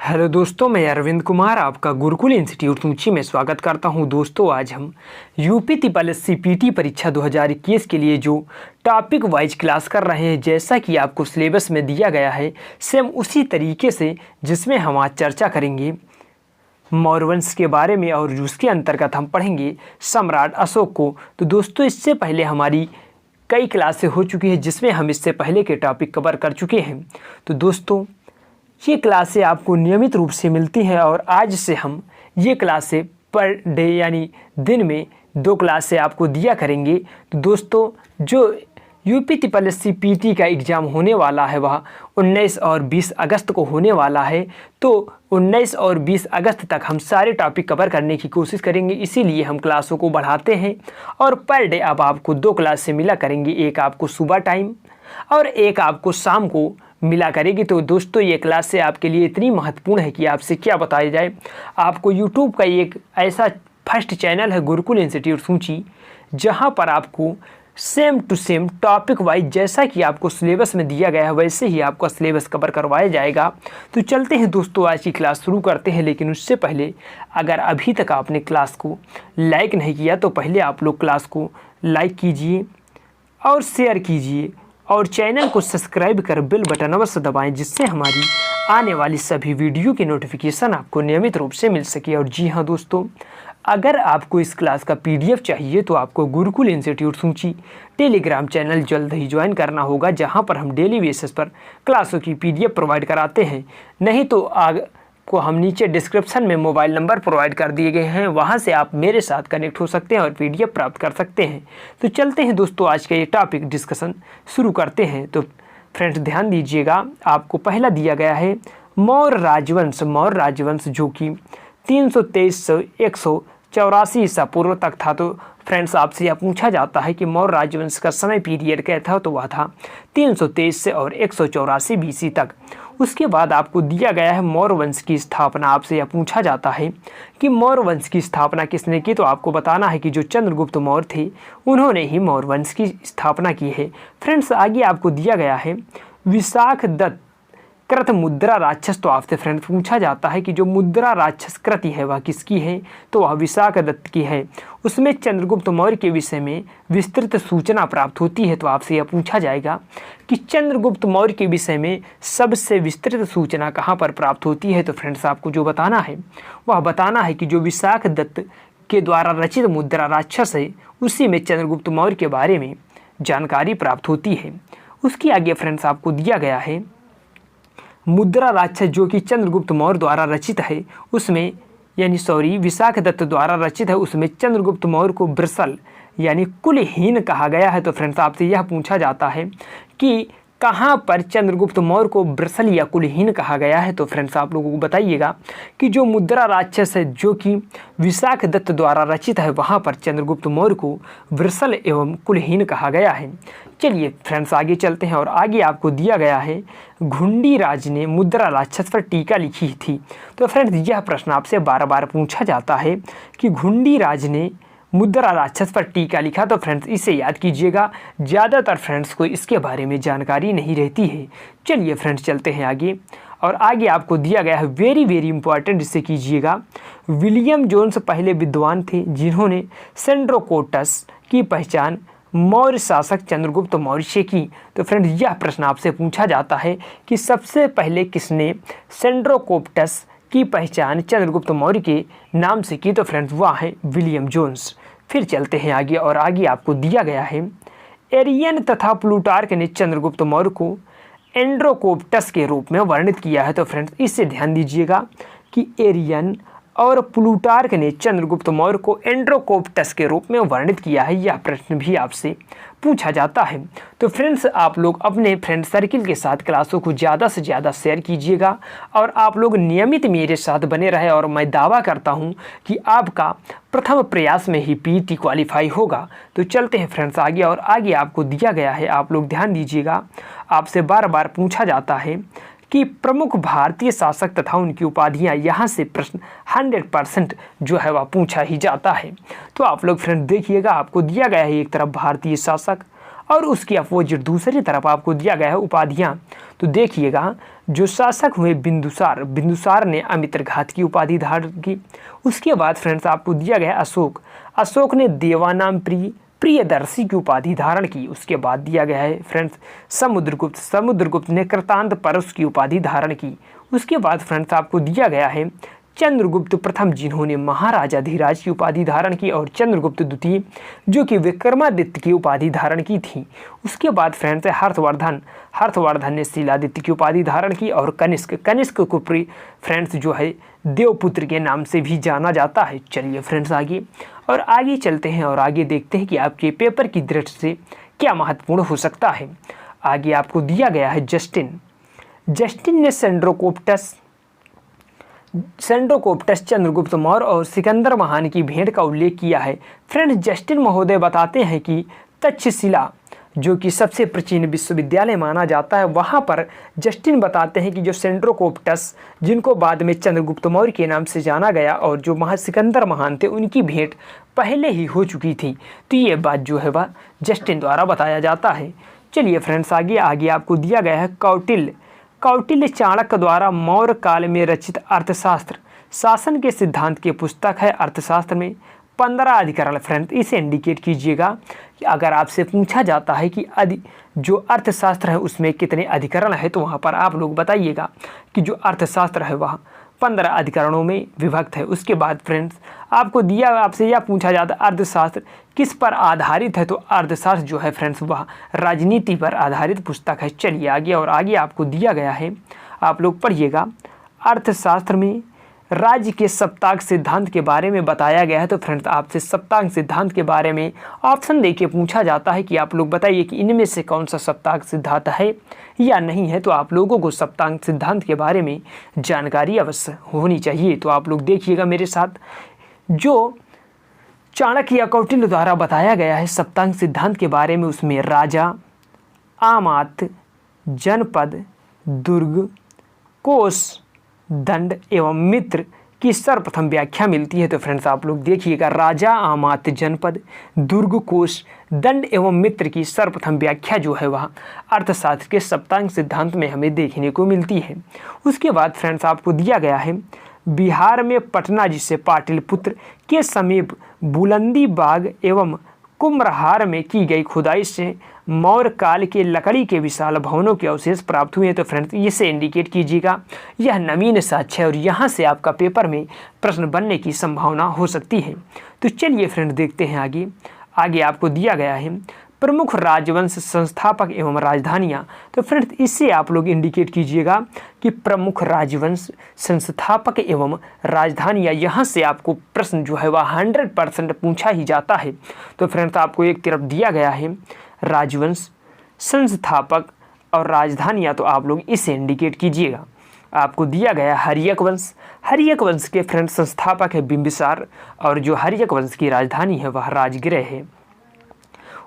Hello दोस्तों, मैं अरविंद कुमार आपका गुरुकुल इंस्टीट्यूट सूची में स्वागत करता हूं। दोस्तों, आज हम यूपी त्रिपल एस सीपीटी परीक्षा 2021 के लिए जो टॉपिक वाइज क्लास कर रहे हैं, जैसा कि आपको सिलेबस में दिया गया है, सेम उसी तरीके से जिसमें हम आज चर्चा करेंगे मौर्य वंश के बारे में और उसके अंतर्गत हम पढ़ेंगे सम्राट अशोक को। तो दोस्तों, इससे पहले हमारी कई क्लासें हो चुकी हैं जिसमें हम इससे पहले के टॉपिक कवर कर चुके हैं। तो दोस्तों, ये क्लासें आपको नियमित रूप से मिलती हैं और आज से हम ये क्लासें पर डे यानी दिन में 2 क्लासें आपको दिया करेंगे। तो दोस्तों, जो यूपी त्रिपल एस सीपीटी का एग्ज़ाम होने वाला है वह 19 और 20 अगस्त को होने वाला है। तो 19 और 20 अगस्त तक हम सारे टॉपिक कवर करने की कोशिश करेंगे, इसीलिए हम क्लासों को बढ़ाते हैं और पर डे अब आपको 2 क्लासें मिला करेंगी, एक आपको सुबह टाइम और एक आपको शाम को मिला करेगी। तो दोस्तों, ये क्लासें आपके लिए इतनी महत्वपूर्ण है कि आपसे क्या बताया जाए। आपको यूट्यूब का एक ऐसा फर्स्ट चैनल है गुरुकुल इंस्टीट्यूट सूची, जहां पर आपको same to same topic wise जैसा कि आपको सिलेबस में दिया गया है वैसे ही आपका सिलेबस कवर करवाया जाएगा। तो चलते हैं दोस्तों, आज की क्लास शुरू करते हैं। लेकिन उससे पहले अगर अभी तक आपने क्लास को लाइक नहीं किया तो पहले आप लोग क्लास को लाइक कीजिए और शेयर कीजिए और चैनल को सब्सक्राइब कर बेल बटन अवश्य दबाएं, जिससे हमारी आने वाली सभी वीडियो की नोटिफिकेशन आपको नियमित रूप से मिल सके। और जी हाँ दोस्तों, अगर आपको इस क्लास का पीडीएफ चाहिए तो आपको गुरुकुल इंस्टीट्यूट सूची टेलीग्राम चैनल जल्द ही ज्वाइन करना होगा, जहां पर हम डेली बेसिस पर क्लासों की पीडीएफ प्रोवाइड कराते हैं। नहीं तो को हम नीचे डिस्क्रिप्शन में मोबाइल नंबर प्रोवाइड कर दिए गए हैं, वहां से आप मेरे साथ कनेक्ट हो सकते हैं और पीडीएफ प्राप्त कर सकते हैं। तो चलते हैं दोस्तों, आज का ये टॉपिक डिस्कशन शुरू करते हैं। तो फ्रेंड्स ध्यान दीजिएगा, आपको पहला दिया गया है मौर्य राजवंश। मौर्य राजवंश जो कि 323 से 184 ईसा पूर्व तक था। तो फ्रेंड्स, आपसे यह पूछा जाता है कि मौर्य राजवंश का समय पीरियड क्या था, तो वह था 323 से और 184 बीसी तक। उसके बाद आपको दिया गया है मौर्य वंश की स्थापना। आपसे यह पूछा जाता है कि मौर्य वंश की स्थापना किसने की, तो आपको बताना है कि जो चंद्रगुप्त मौर्य थे उन्होंने ही मौर्य वंश की स्थापना की है। फ्रेंड्स, आगे आपको दिया गया है विशाख दत्त कृत मुद्रा राक्षस। तो आपसे फ्रेंड्स पूछा जाता है कि जो मुद्रा राक्षस कृति है वह किसकी है, तो वह विशाख दत्त की है। उसमें चंद्रगुप्त मौर्य के विषय में विस्तृत सूचना प्राप्त होती है। तो आपसे यह पूछा जाएगा कि चंद्रगुप्त मौर्य के विषय में सबसे विस्तृत सूचना कहाँ पर प्राप्त होती है। तो फ्रेंड्स, आपको जो बताना है वह बताना है कि जो विशाख दत्त के द्वारा रचित मुद्रा राक्षस है उसी में चंद्रगुप्त मौर्य के बारे में जानकारी प्राप्त होती है। उसके आगे फ्रेंड्स आपको दिया गया है मुद्रा राक्षस जो कि चंद्रगुप्त मौर्य द्वारा रचित है, उसमें विशाख दत्त द्वारा रचित है, उसमें चंद्रगुप्त मौर्य को वृषल यानी कुलहीन कहा गया है। तो फ्रेंड्स, आपसे यह पूछा जाता है कि कहाँ पर चंद्रगुप्त मौर्य को वृषल या कुलहीन कहा गया है। तो फ्रेंड्स, आप लोगों को बताइएगा कि जो मुद्रा राक्षस है जो कि विशाख दत्त द्वारा रचित है, वहाँ पर चंद्रगुप्त मौर्य को वृषल एवं कुलहीन कहा गया है। चलिए फ्रेंड्स, आगे चलते हैं और आगे आपको दिया गया है घुंडी राज ने मुद्रा राक्षस पर टीका लिखी थी। तो फ्रेंड्स, यह प्रश्न आपसे बार बार पूछा जाता है कि घुंडी राज ने मुद्रा राक्षस पर टीका लिखा। तो फ्रेंड्स, इसे याद कीजिएगा, ज़्यादातर फ्रेंड्स को इसके बारे में जानकारी नहीं रहती है। चलिए फ्रेंड्स, चलते हैं आगे और आगे आपको दिया गया है वेरी वेरी इंपॉर्टेंट, इससे कीजिएगा। विलियम जोन्स पहले विद्वान थे जिन्होंने सेंड्रोकोटस की पहचान मौर्य शासक चंद्रगुप्त मौर्य से की। तो फ्रेंड्स, यह प्रश्न आपसे पूछा जाता है कि सबसे पहले किसने सेंड्रोकोटस की पहचान चंद्रगुप्त मौर्य के नाम से की। तो फ्रेंड्स, वह है विलियम जोन्स। फिर चलते हैं आगे और आगे आपको दिया गया है एरियन तथा प्लूटार्क ने चंद्रगुप्त मौर्य को एंड्रोकोप्टस के रूप में वर्णित किया है। तो फ्रेंड्स, इससे ध्यान दीजिएगा कि एरियन और प्लूटार्क ने चंद्रगुप्त मौर्य को एंड्रोकोप्टस के रूप में वर्णित किया है। यह प्रश्न भी आपसे पूछा जाता है। तो फ्रेंड्स, आप लोग अपने फ्रेंड सर्किल के साथ क्लासों को ज़्यादा से ज़्यादा शेयर कीजिएगा और आप लोग नियमित मेरे साथ बने रहे और मैं दावा करता हूं कि आपका प्रथम प्रयास में ही पीटी क्वालिफाई होगा। तो चलते हैं फ्रेंड्स आगे और आगे आपको दिया गया है, आप लोग ध्यान दीजिएगा, आपसे बार बार पूछा जाता है कि प्रमुख भारतीय शासक तथा उनकी उपाधियां। यहाँ से प्रश्न 100% जो है वह पूछा ही जाता है। तो आप लोग फ्रेंड देखिएगा, आपको दिया गया है एक तरफ भारतीय शासक और उसकी अपोजिट दूसरी तरफ आपको दिया गया है उपाधियाँ। तो देखिएगा, जो शासक हुए बिंदुसार, बिंदुसार ने अमित्रघात की उपाधि धारण की। उसके बाद फ्रेंड्स आपको दिया गया अशोक, अशोक ने देवानाम प्रियदर्शी की उपाधि धारण की। उसके बाद दिया गया है फ्रेंड्स समुद्रगुप्त, समुद्रगुप्त ने कृतांत परस की उपाधि धारण की। उसके बाद फ्रेंड्स आपको दिया गया है चंद्रगुप्त प्रथम, जिन्होंने महाराजा धीराज की उपाधि धारण की, और चंद्रगुप्त द्वितीय जो कि विक्रमादित्य की उपाधि धारण की थी। उसके बाद फ्रेंड्स हर्षवर्धन, हर्षवर्धन ने शीलादित्य की उपाधि धारण की, और कनिष्क, कनिष्क को फ्रेंड्स जो है देवपुत्र के नाम से भी जाना जाता है। चलिए फ्रेंड्स आगे चलते हैं और आगे देखते हैं कि आपके पेपर की दृष्टि से क्या महत्वपूर्ण हो सकता है। आगे आपको दिया गया है जस्टिन, जस्टिन ने सेंड्रोकोप्टस, चंद्रगुप्त मौर्य और सिकंदर महान की भेंट का उल्लेख किया है। फ्रेंड्स जस्टिन महोदय बताते हैं कि तक्षशिला जो कि सबसे प्राचीन विश्वविद्यालय माना जाता है, वहाँ पर जस्टिन बताते हैं कि जो सेंड्रोकोप्टस, जिनको बाद में चंद्रगुप्त मौर्य के नाम से जाना गया, और जो सिकंदर महान थे, उनकी भेंट पहले ही हो चुकी थी। तो ये बात जो है वह जस्टिन द्वारा बताया जाता है। चलिए फ्रेंड्स आगे आपको दिया गया है कौटिल्य, कौटिल्य चाणक्य द्वारा मौर्य काल में रचित अर्थशास्त्र शासन के सिद्धांत की पुस्तक है। अर्थशास्त्र में 15 अधिकरण। फ्रेंड्स इसे इंडिकेट कीजिएगा कि अगर आपसे पूछा जाता है कि जो अर्थशास्त्र है उसमें कितने अधिकरण है, तो वहाँ पर आप लोग बताइएगा कि जो अर्थशास्त्र है वह 15 अधिकरणों में विभक्त है। उसके बाद फ्रेंड्स आपसे यह पूछा जाता है अर्थशास्त्र किस पर आधारित है, तो अर्थशास्त्र जो है फ्रेंड्स वह राजनीति पर आधारित पुस्तक है। चलिए आगे आपको दिया गया है, आप लोग पढ़िएगा। अर्थशास्त्र में राज्य के सप्तांक सिद्धांत के बारे में बताया गया है। तो फ्रेंड्स आपसे सप्तांक सिद्धांत के बारे में ऑप्शन देके पूछा जाता है कि आप लोग बताइए कि इनमें से कौन सा सप्तांक सिद्धांत है या नहीं है। तो आप लोगों को सप्तांक सिद्धांत के बारे में जानकारी अवश्य होनी चाहिए। तो आप लोग देखिएगा मेरे साथ, जो चाणक्य या कौटिल्य द्वारा बताया गया है सप्तांक सिद्धांत के बारे में, उसमें राजा, आमात्य, जनपद, दुर्ग, कोष, दंड एवं मित्र की सर्वप्रथम व्याख्या मिलती है। तो फ्रेंड्स आप लोग देखिएगा, राजा, आमात्य, जनपद, दुर्ग, कोष, दंड एवं मित्र की सर्वप्रथम व्याख्या जो है वह अर्थशास्त्र के सप्तांक सिद्धांत में हमें देखने को मिलती है। उसके बाद फ्रेंड्स आपको दिया गया है बिहार में पटना जिसे पाटलिपुत्र के समीप बुलंदी बाग एवं कुम्हरार में की गई खुदाई से मौर्य काल के लकड़ी के विशाल भवनों के अवशेष प्राप्त हुए हैं। तो फ्रेंड्स इसे इंडिकेट कीजिएगा, यह नवीन साक्ष्य है और यहाँ से आपका पेपर में प्रश्न बनने की संभावना हो सकती है। तो चलिए फ्रेंड्स देखते हैं आगे आपको दिया गया है प्रमुख राजवंश संस्थापक एवं राजधानियाँ। तो फ्रेंड्स इससे आप लोग इंडिकेट कीजिएगा कि प्रमुख राजवंश संस्थापक एवं राजधानियाँ, यहाँ से आपको प्रश्न जो है वह 100% पूछा ही जाता है। तो फ्रेंड्स आपको एक तरफ दिया गया है राजवंश, संस्थापक और राजधानियाँ, तो आप लोग इसे इंडिकेट कीजिएगा। आपको दिया गया हर्यक वंश, हर्यक वंश के फ्रेंड्स संस्थापक है बिंबिसार, और जो हर्यक वंश की राजधानी है वह राजगृह है।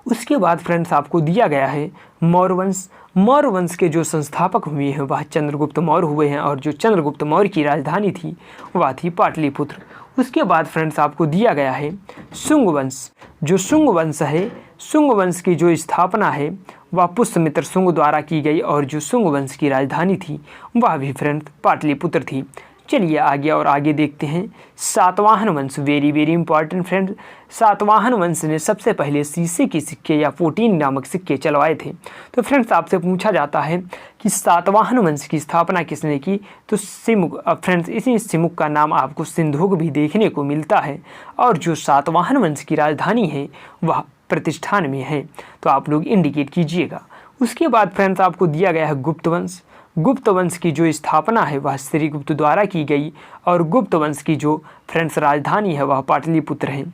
उसके बाद फ्रेंड्स आपको दिया गया है मौर्य वंश, मौर्य वंश के जो संस्थापक हुए हैं वह चंद्रगुप्त मौर्य हुए हैं, और जो चंद्रगुप्त मौर्य की राजधानी थी वह थी पाटलिपुत्र। उसके बाद फ्रेंड्स आपको दिया गया है शुंग वंश, जो शुंग वंश है, शुंग वंश की जो स्थापना है वह पुष्यमित्र शुंग द्वारा की गई, और जो शुंग वंश की राजधानी थी वह भी फ्रेंड्स पाटलिपुत्र थी। चलिए आगे देखते हैं सातवाहन वंश, वेरी इंपॉर्टेंट फ्रेंड्स। सातवाहन वंश ने सबसे पहले शीशे के सिक्के या 14 नामक सिक्के चलवाए थे। तो फ्रेंड्स आपसे पूछा जाता है कि सातवाहन वंश की स्थापना किसने की, तो सिमुक। फ्रेंड्स इसी सिमुक का नाम आपको सिंधुक भी देखने को मिलता है, और जो सातवाहन वंश की राजधानी है वह प्रतिष्ठान में है। तो आप लोग इंडिकेट कीजिएगा। उसके बाद फ्रेंड्स आपको दिया गया है गुप्त वंश, गुप्त वंश की जो स्थापना है वह श्रीगुप्त द्वारा की गई, और गुप्त वंश की जो फ्रेंड्स राजधानी है वह पाटलिपुत्र है।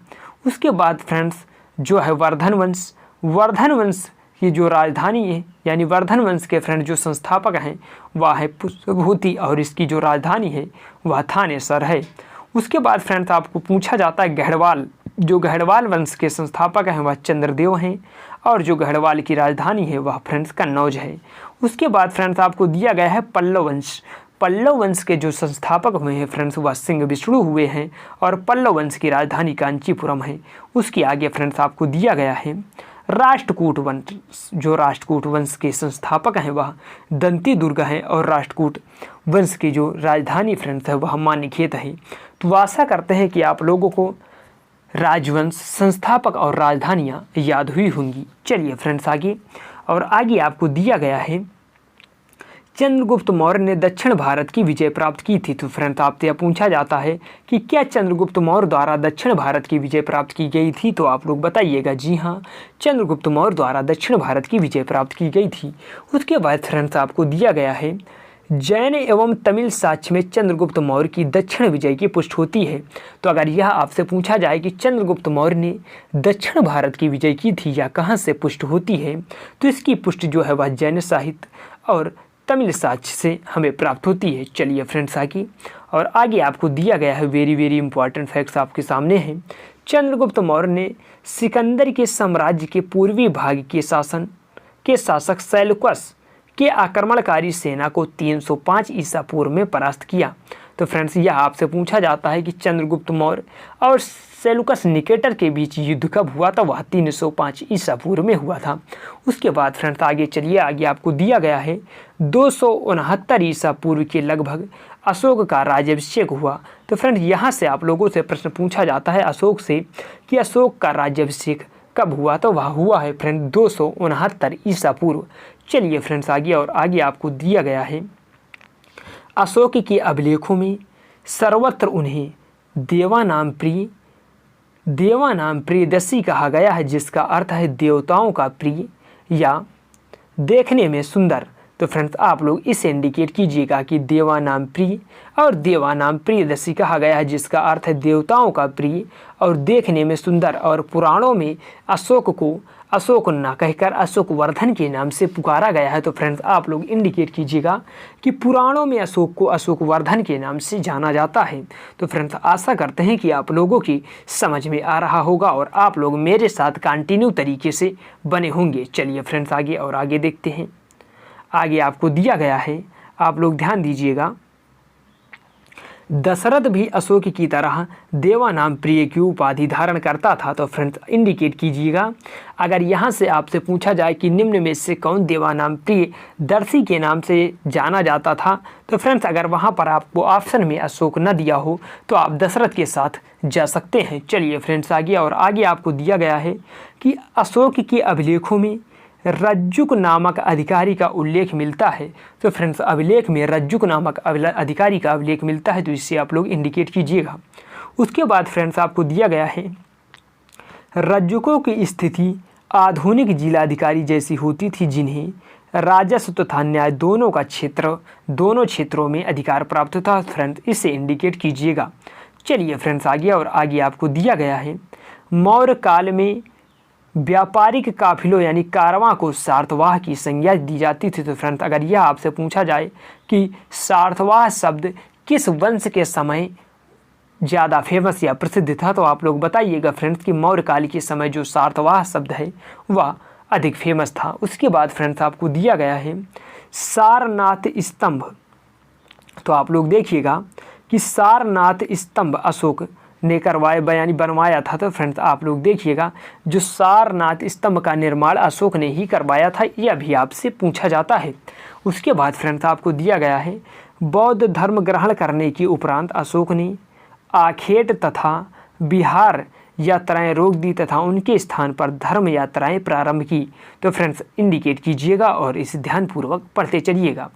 उसके बाद फ्रेंड्स जो है वर्धन वंश, वर्धन वंश की जो राजधानी है यानी वर्धन वंश के फ्रेंड जो संस्थापक हैं वह है पुष्यभूति, और इसकी जो राजधानी है वह थानेसर है। उसके बाद फ्रेंड्स आपको पूछा जाता है गढ़वाल, जो गढ़वाल वंश के संस्थापक हैं वह चंद्रदेव हैं, और जो गढ़वाल की राजधानी है वह फ्रेंड्स कन्नौज है। उसके बाद फ्रेंड्स आपको दिया गया है पल्लव वंश, पल्लव वंश के जो संस्थापक हुए हैं फ्रेंड्स वह सिंह विष्णु हुए हैं, और पल्लव वंश की राजधानी कांचीपुरम है। उसके आगे फ्रेंड्स आपको दिया गया है राष्ट्रकूट वंश, जो राष्ट्रकूट वंश के संस्थापक हैं वह दंती दुर्ग हैं और राष्ट्रकूट वंश की जो राजधानी फ्रेंड्स है वह मान्यखेत है। तो आशा करते हैं कि आप लोगों को राजवंश, संस्थापक और राजधानियाँ याद हुई होंगी। चलिए फ्रेंड्स आगे आपको दिया गया है चंद्रगुप्त मौर्य ने दक्षिण भारत की विजय प्राप्त की थी। तो फ्रेंड्स आपसे यह पूछा जाता है कि क्या चंद्रगुप्त मौर्य द्वारा दक्षिण भारत की विजय प्राप्त की गई थी, तो आप लोग बताइएगा। जी हाँ, चंद्रगुप्त मौर्य द्वारा दक्षिण भारत की विजय प्राप्त की गई थी। उसके बाद फ्रेंड्स आपको दिया गया है जैन एवं तमिल साक्ष्य में चंद्रगुप्त मौर्य की दक्षिण विजय की पुष्टि होती है। तो अगर यह आपसे पूछा जाए कि चंद्रगुप्त मौर्य ने दक्षिण भारत की विजय की थी या कहाँ से पुष्टि होती है, तो इसकी पुष्टि जो है वह जैन साहित्य और तमिल साक्ष्य से हमें प्राप्त होती है। चलिए फ्रेंड्स आगे आपको दिया गया है वेरी इंपॉर्टेंट फैक्ट्स आपके सामने हैं। चंद्रगुप्त मौर्य ने सिकंदर के साम्राज्य के पूर्वी भाग के शासक सेल्यूकस के आक्रमणकारी सेना को 305 ईसा पूर्व में परास्त किया। तो फ्रेंड्स यह आपसे पूछा जाता है कि चंद्रगुप्त मौर्य और सेल्यूकस निकेटर के बीच युद्ध कब हुआ था, वह 305 ईसा पूर्व में हुआ था। उसके बाद फ्रेंड्स आगे आपको दिया गया है 269 ईसा पूर्व के लगभग अशोक का राज्याभिषेक हुआ। तो फ्रेंड्स यहाँ से आप लोगों से प्रश्न पूछा जाता है अशोक से कि अशोक का राज्याभिषेक कब हुआ, तो वह हुआ है फ्रेंड 269 ईसा पूर्व। चलिए फ्रेंड्स आगे आपको दिया गया है अशोक के अभिलेखों में सर्वत्र उन्हें देवानाम प्रियदर्शी कहा गया है, जिसका अर्थ है देवताओं का प्रिय या देखने में सुंदर। तो फ्रेंड्स आप लोग इसे इंडिकेट कीजिएगा कि देवानाम प्रिय और देवानाम प्रियदर्शी कहा गया है, जिसका अर्थ है देवताओं का प्रिय और देखने में सुंदर। और पुराणों में अशोक को अशोक न कहकर अशोक वर्धन के नाम से पुकारा गया है। तो फ्रेंड्स आप लोग इंडिकेट कीजिएगा कि पुराणों में अशोक को अशोक वर्धन के नाम से जाना जाता है। तो फ्रेंड्स आशा करते हैं कि आप लोगों की समझ में आ रहा होगा और आप लोग मेरे साथ कंटिन्यू तरीके से बने होंगे। चलिए फ्रेंड्स आगे देखते हैं। आगे आपको दिया गया है, आप लोग ध्यान दीजिएगा, दशरथ भी अशोक की तरह देवानाम प्रिय की उपाधि धारण करता था। तो फ्रेंड्स इंडिकेट कीजिएगा। अगर यहाँ से आपसे पूछा जाए कि निम्न में से कौन देवानाम प्रियदर्शी के नाम से जाना जाता था, तो फ्रेंड्स अगर वहाँ पर आपको ऑप्शन में अशोक न दिया हो तो आप दशरथ के साथ जा सकते हैं। चलिए फ्रेंड्स आगे आपको दिया गया है कि अशोक के अभिलेखों में रज्जुक नामक अधिकारी का उल्लेख मिलता है। तो फ्रेंड्स अभिलेख में रज्जुक नामक अधिकारी का अभिलेख मिलता है, तो इससे आप लोग इंडिकेट कीजिएगा। उसके बाद फ्रेंड्स आपको दिया गया है रज्जुकों की स्थिति आधुनिक जिलाधिकारी जैसी होती थी, जिन्हें राजस्व तथा न्याय दोनों क्षेत्रों में अधिकार प्राप्त था। फ्रेंड्स इसे इंडिकेट कीजिएगा। चलिए फ्रेंड्स आगे आपको दिया गया है मौर्य काल में व्यापारिक काफिलों यानी कारवां को सार्थवाह की संज्ञा दी जाती थी। तो फ्रेंड्स अगर यह आपसे पूछा जाए कि सार्थवाह शब्द किस वंश के समय ज़्यादा फेमस या प्रसिद्ध था, तो आप लोग बताइएगा फ्रेंड्स कि मौर्य काल के समय जो सार्थवाह शब्द है वह अधिक फेमस था। उसके बाद फ्रेंड्स आपको दिया गया है सारनाथ स्तंभ। तो आप लोग देखिएगा कि सारनाथ स्तंभ अशोक ने बनवाया था। तो फ्रेंड्स आप लोग देखिएगा जो सारनाथ स्तंभ का निर्माण अशोक ने ही करवाया था, यह भी आपसे पूछा जाता है। उसके बाद फ्रेंड्स आपको दिया गया है बौद्ध धर्म ग्रहण करने के उपरांत अशोक ने आखेट तथा बिहार यात्राएं रोक दी तथा उनके स्थान पर धर्म यात्राएं प्रारंभ की। तो फ्रेंड्स इंडिकेट कीजिएगा और इसे ध्यानपूर्वक पढ़ते चलिएगा।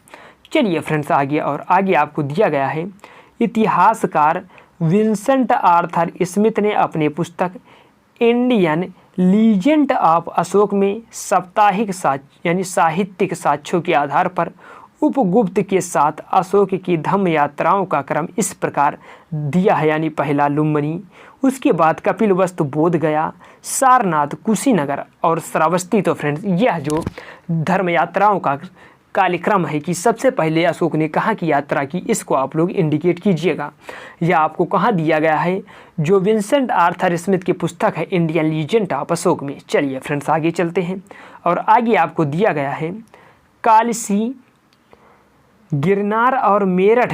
चलिए फ्रेंड्स आगे आपको दिया गया है इतिहासकार विंसेंट आर्थर स्मिथ ने अपने पुस्तक इंडियन लीजेंड ऑफ अशोक में साहित्यिक साक्ष्यों के आधार पर उपगुप्त के साथ अशोक की धम्म यात्राओं का क्रम इस प्रकार दिया है, यानी पहला लुम्बिनी, उसके बाद कपिलवस्तु, बोध गया, सारनाथ, कुशीनगर और श्रावस्ती। तो फ्रेंड्स यह जो धर्म यात्राओं का कार्यक्रम है कि सबसे पहले अशोक ने कहाँ की यात्रा की, इसको आप लोग इंडिकेट कीजिएगा। यह आपको कहाँ दिया गया है, जो विंसेंट आर्थर स्मिथ की पुस्तक है इंडियन लीजेंड ऑफ अशोक में। चलिए फ्रेंड्स आगे चलते हैं और आगे आपको दिया गया है कालसी, गिरनार और मेरठ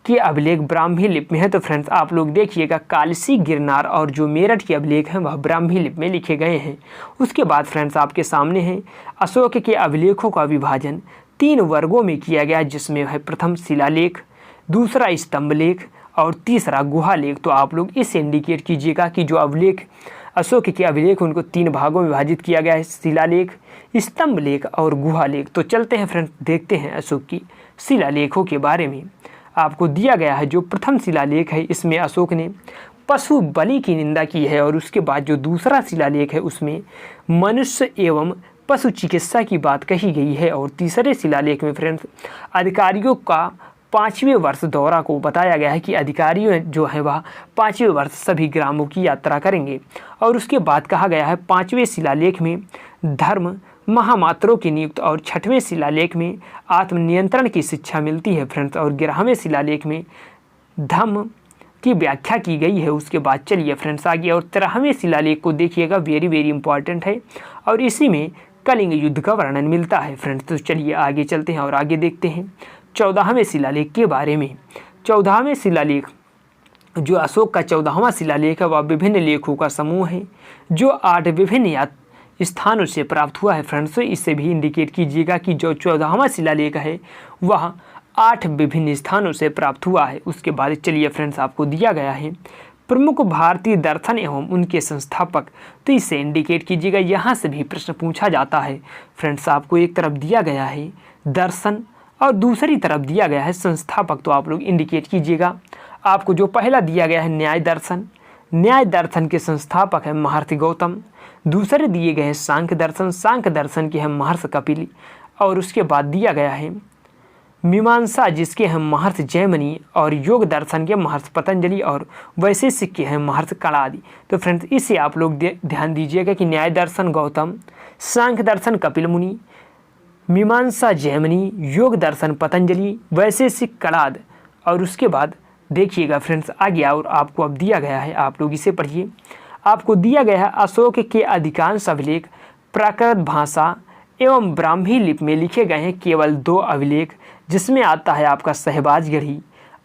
के अभिलेख ब्राह्मी लिपि में है। तो फ्रेंड्स आप लोग देखिएगा कालसी, गिरनार और जो मेरठ के अभिलेख हैं वह ब्राह्मी लिपि में लिखे गए हैं। उसके बाद फ्रेंड्स आपके सामने है अशोक के अभिलेखों का विभाजन 3 वर्गों में किया गया, जिसमें है प्रथम शिलालेख, दूसरा स्तंभलेख और तीसरा गुहालेख। तो आप लोग इसे इंडिकेट कीजिएगा कि जो अभिलेख अशोक के अभिलेख उनको 3 भागों में विभाजित किया गया है, शिलालेख, स्तंभलेख और गुहालेख। तो चलते हैं फ्रेंड्स, देखते हैं अशोक की शिलालेखों के बारे में। आपको दिया गया है जो प्रथम शिलालेख है, इसमें अशोक ने पशु बलि की निंदा की है। और उसके बाद जो दूसरा शिलालेख है उसमें मनुष्य एवं पशु चिकित्सा की बात कही गई है। और तीसरे शिलालेख में फ्रेंड्स अधिकारियों का 5वें वर्ष दौरा को बताया गया है कि अधिकारी जो है वह 5वें वर्ष सभी ग्रामों की यात्रा करेंगे। और उसके बाद कहा गया है 5वें शिलालेख में धर्म महामात्रों की नियुक्त और 6वें शिलालेख में आत्मनियंत्रण की शिक्षा मिलती है फ्रेंड्स। और 11वें शिलालेख में धम्म की व्याख्या की गई है। उसके बाद चलिए फ्रेंड्स आगे और 13वें शिलालेख को देखिएगा, वेरी वेरी इंपॉर्टेंट है और इसी में कलिंग युद्ध का वर्णन मिलता है फ्रेंड्स। तो चलिए आगे चलते हैं और आगे देखते हैं 14वें शिलालेख के बारे में। 14वें शिलालेख जो अशोक का 14वां शिलालेख है वह विभिन्न लेखों का समूह है जो 8 विभिन्न स्थानों से प्राप्त हुआ है फ्रेंड्स। तो इससे भी इंडिकेट कीजिएगा कि जो 14वां शिलालेख है वह 8 विभिन्न स्थानों से प्राप्त हुआ है। उसके बाद चलिए फ्रेंड्स आपको दिया गया है प्रमुख भारतीय दर्शन एवं उनके संस्थापक। तो इसे इंडिकेट कीजिएगा, यहाँ से भी प्रश्न पूछा जाता है फ्रेंड्स। आपको एक तरफ दिया गया है दर्शन और दूसरी तरफ दिया गया है संस्थापक। तो आप लोग इंडिकेट कीजिएगा। आपको जो पहला दिया गया है न्याय दर्शन, न्याय दर्शन के संस्थापक है महर्षि गौतम। दूसरे दिए गए हैं सांख्य दर्शन, सांख्य दर्शन के हैं महर्षि कपिल। और उसके बाद दिया गया है मीमांसा जिसके हैं महर्षि जैमिनी और योग दर्शन के महर्षि पतंजलि और वैशेषिक के हैं महर्षि कणादि। तो फ्रेंड्स इसे आप लोग ध्यान दीजिएगा कि न्याय दर्शन गौतम, सांख्य दर्शन कपिल मुनि, मीमांसा जैमिनी, योग दर्शन पतंजलि, वैशेषिक कणाद। और उसके बाद देखिएगा फ्रेंड्स आगे और आपको अब दिया गया है, आप लोग इसे पढ़िए। आपको दिया गया है अशोक के अधिकांश अभिलेख प्राकृत भाषा एवं ब्राह्मी लिपि में लिखे गए हैं। केवल 2 अभिलेख जिसमें आता है आपका सहबाजगढ़ी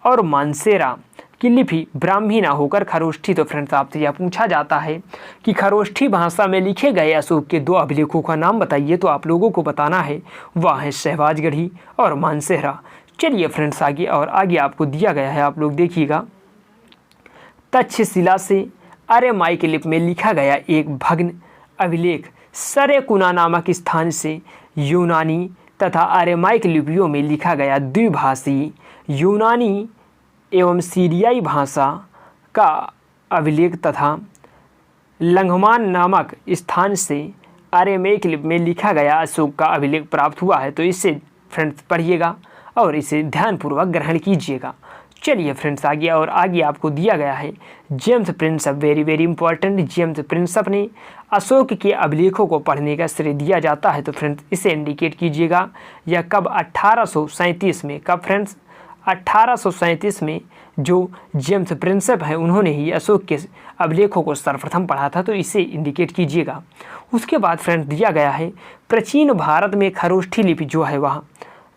और मानसेरा की लिपि ब्राह्मी ना होकर खरोष्ठी। तो फ्रेंड्स आपसे यह पूछा जाता है कि खरोष्ठी भाषा में लिखे गए अशोक के 2 अभिलेखों का नाम बताइए। तो आप लोगों को बताना है वह है सहबाजगढ़ी और मानसेरा। चलिए फ्रेंड्स आगे और आगे आपको दिया गया है, आप लोग देखिएगा। तक्षशिला से आर्यमाइक लिपि में लिखा गया एक भग्न अभिलेख सरेकुना नामक स्थान से यूनानी तथा आर्यमाइक लिपियों में लिखा गया द्विभाषी यूनानी एवं सीरियाई भाषा का अभिलेख तथा लंघमान नामक स्थान से आर्यमाइक लिपि में लिखा गया अशोक का अभिलेख प्राप्त हुआ है। तो इसे फ्रेंड्स पढ़िएगा और इसे ध्यानपूर्वक ग्रहण कीजिएगा। चलिए फ्रेंड्स आगे और आगे आपको दिया गया है James Prinsep, very very important. James Prinsep ने अशोक के अभिलेखों को पढ़ने का श्रेय दिया जाता है। तो फ्रेंड्स इसे इंडिकेट कीजिएगा। यह कब 1837 में, कब फ्रेंड्स 1837 में जो जेम्स प्रिंसप है उन्होंने ही अशोक के अभिलेखों को सर्वप्रथम पढ़ा था। तो इसे इंडिकेट कीजिएगा। उसके बाद फ्रेंड्स दिया गया है प्राचीन भारत में खरोष्ठी लिपि जो है वह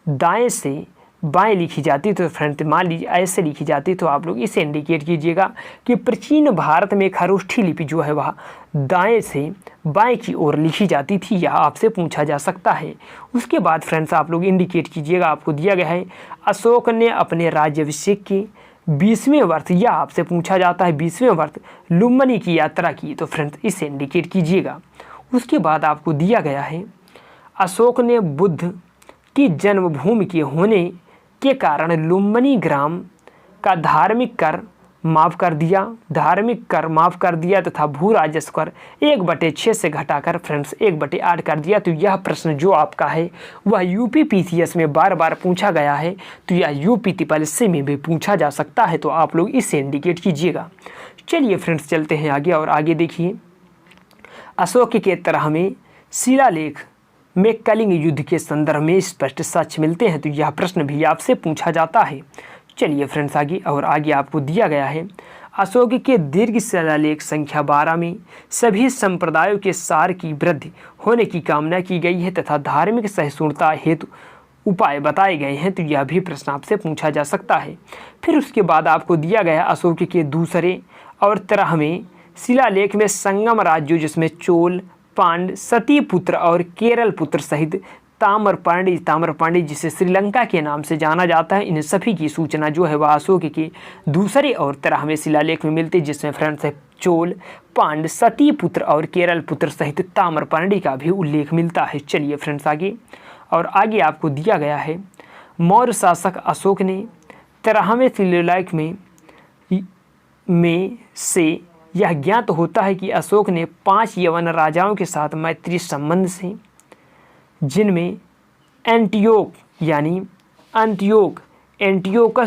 दाएं से बाएं लिखी जाती। तो फ्रेंड्स मान लीजिए ऐसे लिखी जाती, तो आप लोग इसे इंडिकेट कीजिएगा कि प्राचीन भारत में खरोष्ठी लिपि जो है वह दाएं से बाएं की ओर लिखी जाती थी। यह आपसे पूछा जा सकता है। उसके बाद फ्रेंड्स आप लोग इंडिकेट कीजिएगा। आपको दिया गया है अशोक ने अपने राज्याभिषेक के 20वें वर्ष, यह आपसे पूछा जाता है 20वें वर्ष लुम्बिनी की यात्रा की। तो फ्रेंड्स इसे इंडिकेट कीजिएगा। उसके बाद आपको दिया गया है अशोक ने बुद्ध की जन्मभूमि के होने के कारण लुम्बिनी ग्राम का धार्मिक कर माफ़ कर दिया तथा भू राजस्व कर 1/6 से घटाकर फ्रेंड्स 1/8 कर दिया। तो यह प्रश्न जो आपका है वह यूपी पीसीएस में बार बार पूछा गया है। तो यह यूपी त्रिपल में भी पूछा जा सकता है। तो आप लोग इसे इंडिकेट कीजिएगा। चलिए फ्रेंड्स चलते हैं आगे और आगे देखिए। अशोक के तरह में शिलालेख में कलिंग युद्ध के संदर्भ में स्पष्ट साक्ष्य मिलते हैं। तो यह प्रश्न भी आपसे पूछा जाता है। चलिए फ्रेंड्स आगे और आगे आपको दिया गया है अशोक के दीर्घ शिलालेख संख्या 12 में सभी संप्रदायों के सार की वृद्धि होने की कामना की गई है तथा धार्मिक सहिष्णुता हेतु उपाय बताए गए हैं, तो यह भी प्रश्न आपसे पूछा जा सकता है। फिर उसके बाद आपको दिया गया अशोक के दूसरे और 13वें शिलालेख में संगम राज्यों जिसमें चोल, पांड, सतीपुत्र और केरल पुत्र सहित ताम्रपाणी जिसे श्रीलंका के नाम से जाना जाता है, इन सभी की सूचना जो है वह अशोक के दूसरे और 13वें शिलालेख में मिलती है, जिसमें फ्रेंड्स है चोल, पांड, सतीपुत्र और केरल पुत्र सहित ताम्रपाणी का भी उल्लेख मिलता है। चलिए फ्रेंड्स आगे आपको दिया गया है मौर्य शासक अशोक ने 13वें शिलालेख में से यह ज्ञात होता है कि अशोक ने 5 यवन राजाओं के साथ मैत्री संबंध से, जिनमें एंटियोकस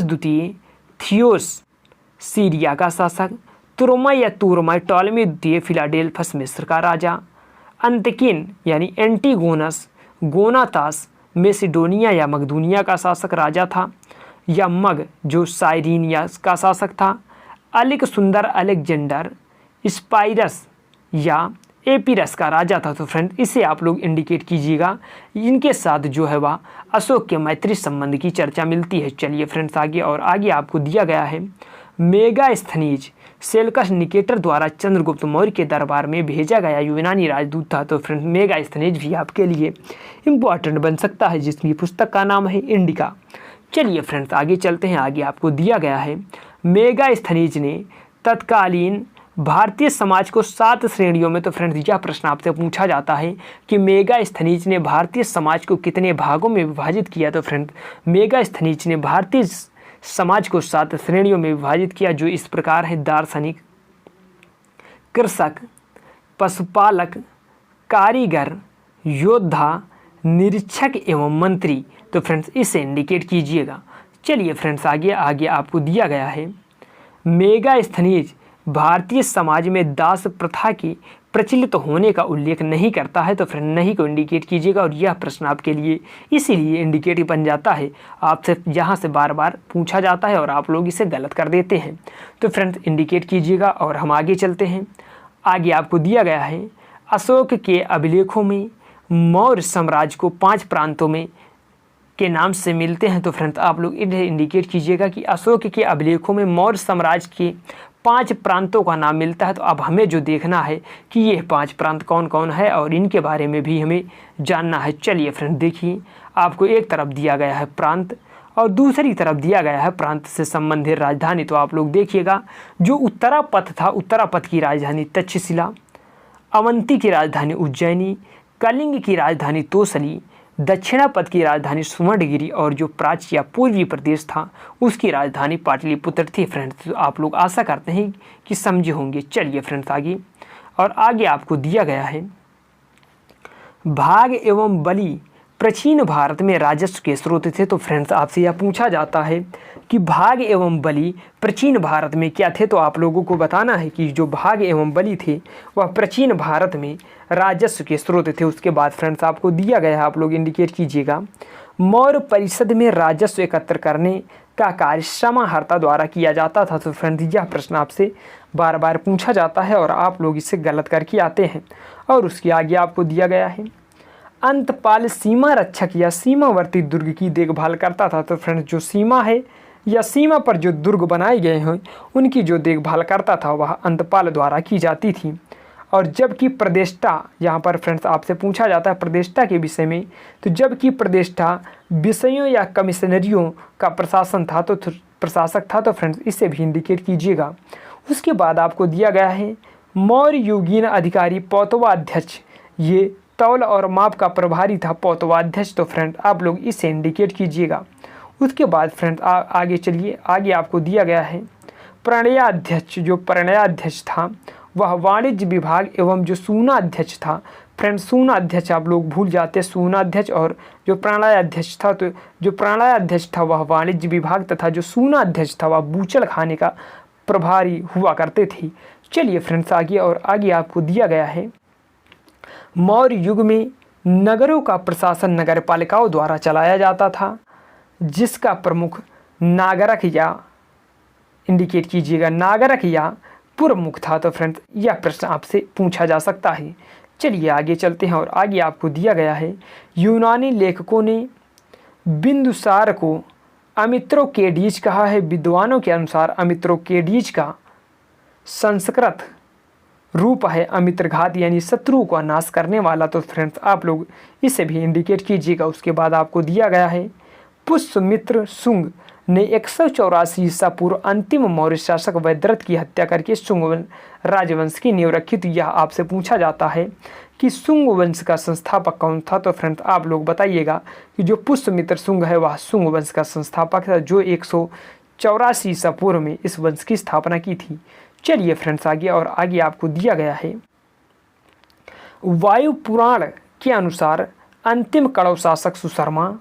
द्वितीय, थियोस सीरिया का शासक, तुरमय टॉलमी द्वितीय फिलाडेल्फस मिस्र का राजा, अंतकिन यानी एंटीगोनस गोनातास मेसिडोनिया या मकदूनिया का शासक राजा था, या मग जो साइरिनिया का शासक था, अलिक सुंदर अलेक्जेंडर स्पाइरस या एपिरस का राजा था। तो फ्रेंड इसे आप लोग इंडिकेट कीजिएगा, इनके साथ जो है वह अशोक के मैत्री संबंध की चर्चा मिलती है। चलिए फ्रेंड्स आगे आपको दिया गया है मेगास्थनीज सेल्कस निकेटर द्वारा चंद्रगुप्त मौर्य के दरबार में भेजा गया यूनानी राजदूत था। तो फ्रेंड मेगास्थनीज भी आपके लिए इम्पॉर्टेंट बन सकता है, जिसकी पुस्तक का नाम है इंडिका। चलिए फ्रेंड्स आगे चलते हैं। आगे आपको दिया गया है मेगास्थनीज ने तत्कालीन भारतीय समाज को 7 श्रेणियों में, तो फ्रेंड्स यह प्रश्न आपसे पूछा जाता है कि मेगास्थनीज ने भारतीय समाज को कितने भागों में विभाजित किया। तो फ्रेंड्स मेगास्थनीज ने भारतीय समाज को 7 श्रेणियों में विभाजित किया, जो इस प्रकार है: दार्शनिक, कृषक, पशुपालक, कारीगर, योद्धा, निरीक्षक एवं मंत्री। तो फ्रेंड्स इसे इंडिकेट कीजिएगा। चलिए फ्रेंड्स आगे आपको दिया गया है मेगास्थनीज भारतीय समाज में दास प्रथा के प्रचलित होने का उल्लेख नहीं करता है। तो फ्रेंड नहीं को इंडिकेट कीजिएगा, और यह प्रश्न आपके लिए इसीलिए इंडिकेटिव बन जाता है, आपसे यहाँ से बार बार पूछा जाता है और आप लोग इसे गलत कर देते हैं। तो फ्रेंड्स इंडिकेट कीजिएगा और हम आगे चलते हैं। आगे आपको दिया गया है अशोक के अभिलेखों में मौर्य साम्राज्य को 5 प्रांतों में के नाम से मिलते हैं। तो फ्रेंड्स आप लोग इन्हें इंडिकेट कीजिएगा कि अशोक के अभिलेखों में मौर्य साम्राज्य के 5 प्रांतों का नाम मिलता है। तो अब हमें जो देखना है कि ये 5 प्रांत कौन कौन है और इनके बारे में भी हमें जानना है। चलिए फ्रेंड देखिए, आपको एक तरफ दिया गया है प्रांत और दूसरी तरफ दिया गया है प्रांत से संबंधित राजधानी। तो आप लोग देखिएगा, जो उत्तरापथ था, उत्तरापथ की राजधानी तक्षशिला, अवंती की राजधानी उज्जैनी, कलिंग की राजधानी तोसली, दक्षिणापथ की राजधानी सुवर्णगिरी और जो प्राच्य या पूर्वी प्रदेश था उसकी राजधानी पाटलिपुत्र थी। फ्रेंड्स तो आप लोग आशा करते हैं कि समझे होंगे। चलिए फ्रेंड्स आगे आपको दिया गया है भाग एवं बलि प्राचीन भारत में राजस्व के स्रोत थे। तो फ्रेंड्स आपसे यह पूछा जाता है कि भाग एवं बलि प्राचीन भारत में क्या थे। तो आप लोगों को बताना है कि जो भाग एवं बलि थे वह प्राचीन भारत में राजस्व के स्रोत थे। उसके बाद फ्रेंड्स आपको दिया गया है, आप लोग इंडिकेट कीजिएगा, मौर्य परिषद में राजस्व एकत्र करने का कार्य समाहर्ता द्वारा किया जाता था। तो फ्रेंड्स यह प्रश्न आपसे बार बार पूछा जाता है और आप लोग इसे गलत करके आते हैं। और उसके आगे आपको दिया गया है अंतपाल सीमा रक्षक या सीमावर्ती दुर्ग की देखभाल करता था। तो फ्रेंड्स जो सीमा है या सीमा पर जो दुर्ग बनाए गए हैं उनकी जो देखभाल करता था वह अंतपाल द्वारा की जाती थी। और जबकि प्रदेष्टा, यहाँ पर फ्रेंड्स आपसे पूछा जाता है प्रदेष्टा के विषय में, तो जबकि प्रदेष्टा विषयों या कमिश्नरियों का प्रशासक था। तो फ्रेंड्स इसे भी इंडिकेट कीजिएगा। उसके बाद आपको दिया गया है मौर्य युगीन अधिकारी पौतवाध्यक्ष, ये तौल और माप का प्रभारी था पौतवाध्यक्ष। तो फ्रेंड आप लोग इसे इंडिकेट कीजिएगा। उसके बाद फ्रेंड आगे चलिए, आगे आपको दिया गया है प्रणयाध्यक्ष, जो प्रणयाध्यक्ष था वह वाणिज्य विभाग एवं जो सूनाध्यक्ष था, फ्रेंड सूनाध्यक्ष आप लोग भूल जाते, सूनाध्यक्ष और जो प्रणयाध्यक्ष था, तो जो प्रणयाध्यक्ष था वह वाणिज्य विभाग तथा जो सूनाध्यक्ष था वह बूचल खाने का प्रभारी हुआ करते थे। चलिए फ्रेंड्स आगे आपको दिया गया है मौर्य युग में नगरों का प्रशासन नगरपालिकाओं द्वारा चलाया जाता था, जिसका प्रमुख नागरक या इंडिकेट कीजिएगा नागरक या प्रमुख था। तो फ्रेंड्स यह प्रश्न आपसे पूछा जा सकता है। चलिए आगे चलते हैं और आगे आपको दिया गया है यूनानी लेखकों ने बिंदुसार को अमित्रोकेडीज कहा है। विद्वानों के अनुसार अमित्रोकेडीज का संस्कृत रूप है अमित्रघात, यानी शत्रु का नाश करने वाला। तो फ्रेंड्स आप लोग इसे भी इंडिकेट कीजिएगा। उसके बाद आपको दिया गया है पुष्यमित्र शुंग ने 184 ईसा पूर्व अंतिम मौर्य शासक वैद्रथ की हत्या करके शुंग राजवंश की नींव रखी। तो यह आपसे पूछा जाता है कि शुंग वंश का संस्थापक कौन था। तो फ्रेंड्स आप लोग बताइएगा कि जो पुष्यमित्र शुंग है वह शुंग वंश का संस्थापक था, जो 184 ईसा पूर्व में इस वंश की स्थापना की थी। चलिए फ्रेंड्स आगे, और आगे आपको दिया गया है वायु पुराण के अनुसार अंतिम कड़व शासक सुशर्मा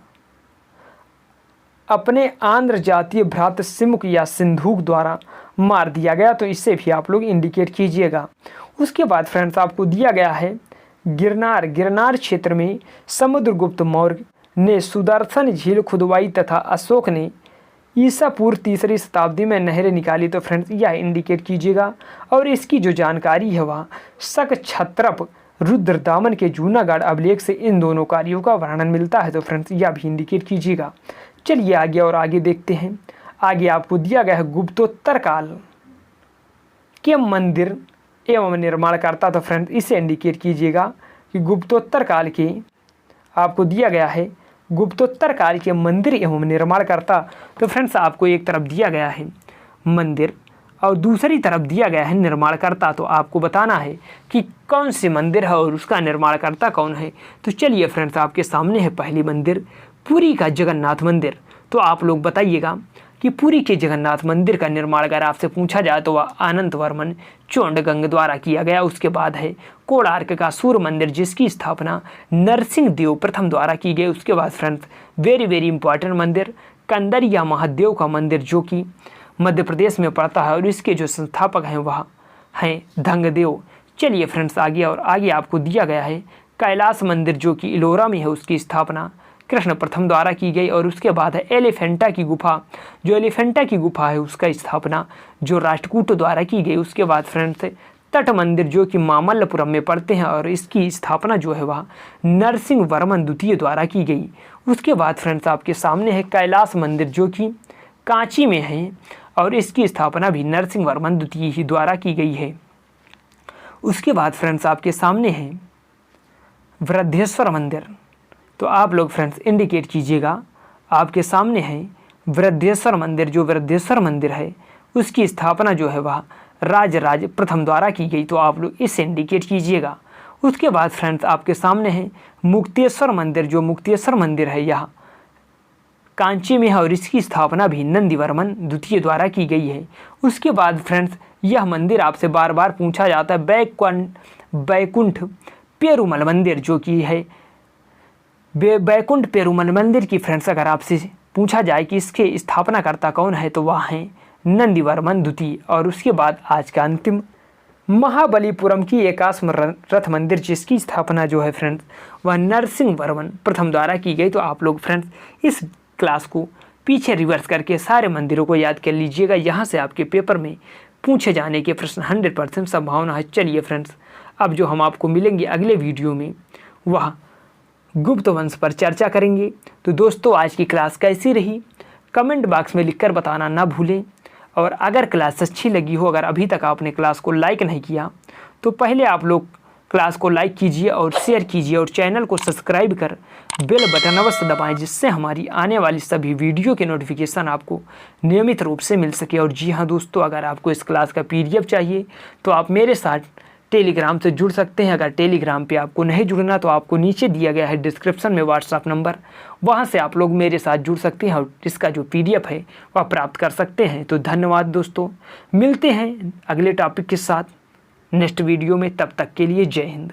अपने आंध्र जातीय भ्रात सिमुक या सिंधुक द्वारा मार दिया गया। तो इससे भी आप लोग इंडिकेट कीजिएगा। उसके बाद फ्रेंड्स आपको दिया गया है गिरनार क्षेत्र में समुद्रगुप्त मौर्य ने सुदर्शन झील खुदवाई तथा अशोक ने ईसा पूर्व 3री शताब्दी में नहरें निकाली। तो फ्रेंड्स यह इंडिकेट कीजिएगा। और इसकी जो जानकारी है वह शक छत्रप रुद्रदामन के जूनागढ़ अभिलेख से इन दोनों कार्यों का वर्णन मिलता है। तो फ्रेंड्स यह भी इंडिकेट कीजिएगा। चलिए आगे, और आगे देखते हैं। आगे आपको दिया गया है गुप्तोत्तर काल के मंदिर एवं निर्माणकर्ता। तो फ्रेंड्स इसे इंडिकेट कीजिएगा कि गुप्तोत्तर काल के आपको दिया गया है गुप्तोत्तर काल के मंदिर एवं निर्माणकर्ता। तो फ्रेंड्स आपको एक तरफ दिया गया है मंदिर और दूसरी तरफ दिया गया है निर्माणकर्ता। तो आपको बताना है कि कौन से मंदिर है और उसका निर्माणकर्ता कौन है। तो चलिए फ्रेंड्स आपके सामने है पहली मंदिर, पुरी का जगन्नाथ मंदिर। तो आप लोग बताइएगा कि पुरी के जगन्नाथ मंदिर का निर्माण अगर आपसे पूछा जाए तो वह अनंत वर्मन चोंडगंग द्वारा किया गया। उसके बाद है कोणार्क का सूर्य मंदिर, जिसकी स्थापना नरसिंह देव प्रथम द्वारा की गई। उसके बाद फ्रेंड्स वेरी इंपॉर्टेंट मंदिर कंदरिया महादेव का मंदिर, जो कि मध्य प्रदेश में पड़ता है, और इसके जो संस्थापक हैं वह हैं धंगदेव। चलिए फ्रेंड्स आगे, और आगे आपको दिया गया है कैलाश मंदिर, जो कि इलोरा में है, उसकी स्थापना कृष्ण प्रथम द्वारा की गई। और उसके बाद है एलिफेंटा की गुफा, जो एलिफेंटा की गुफा है उसका स्थापना जो राष्ट्रकूट द्वारा की गई। उसके बाद फ्रेंड्स तट मंदिर, जो कि मामल्लपुरम में पड़ते हैं, और इसकी स्थापना जो है वह नरसिंह वर्मन द्वितीय द्वारा की गई। उसके बाद फ्रेंड्स आपके सामने है कैलाश मंदिर, जो कि कांची में है, और इसकी स्थापना भी नरसिंह वर्मन द्वितीय ही द्वारा की गई है। उसके बाद फ्रेंड्स आपके सामने है वृद्धेश्वर मंदिर। तो आप लोग फ्रेंड्स इंडिकेट कीजिएगा। आपके सामने है वृद्धेश्वर मंदिर, जो वृद्धेश्वर मंदिर है उसकी स्थापना जो है वह राजराज प्रथम द्वारा की गई। तो आप लोग इसे इंडिकेट कीजिएगा। उसके बाद फ्रेंड्स आपके सामने है मुक्तेश्वर मंदिर, जो मुक्तेश्वर मंदिर है यह कांची में है, और इसकी स्थापना भी नंदीवर्मन द्वितीय द्वारा की गई है। उसके बाद फ्रेंड्स यह मंदिर आपसे बार बार पूछा जाता है बैकुंठ पेरुमल मंदिर, जो कि है बैकुंठ पेरुमल मंदिर की फ्रेंड्स अगर आपसे पूछा जाए कि इसके स्थापनाकर्ता कौन है तो वह हैं नंदीवर्मन द्वितीय। और उसके बाद आज का अंतिम महाबलीपुरम की एकाश्म रथ मंदिर, जिसकी स्थापना जो है फ्रेंड्स वह नरसिंह वर्मन प्रथम द्वारा की गई। तो आप लोग फ्रेंड्स इस क्लास को पीछे रिवर्स करके सारे मंदिरों को याद कर लीजिएगा। यहाँ से आपके पेपर में पूछे जाने के प्रश्न 100% संभावना है। चलिए फ्रेंड्स अब जो हम आपको मिलेंगे अगले वीडियो में वह गुप्त वंश पर चर्चा करेंगे। तो दोस्तों आज की क्लास कैसी रही कमेंट बॉक्स में लिखकर बताना ना भूलें। और अगर क्लास अच्छी लगी हो, अगर अभी तक आपने क्लास को लाइक नहीं किया तो पहले आप लोग क्लास को लाइक कीजिए और शेयर कीजिए, और चैनल को सब्सक्राइब कर बेल बटन अवश्य दबाएं, जिससे हमारी आने वाली सभी वीडियो के नोटिफिकेशन आपको नियमित रूप से मिल सके। और जी हाँ दोस्तों, अगर आपको इस क्लास का PDF चाहिए तो आप मेरे साथ टेलीग्राम से जुड़ सकते हैं। अगर टेलीग्राम पे आपको नहीं जुड़ना तो आपको नीचे दिया गया है डिस्क्रिप्शन में व्हाट्सएप नंबर, वहां से आप लोग मेरे साथ जुड़ सकते हैं और इसका जो PDF है वह प्राप्त कर सकते हैं। तो धन्यवाद दोस्तों, मिलते हैं अगले टॉपिक के साथ नेक्स्ट वीडियो में। तब तक के लिए जय हिंद।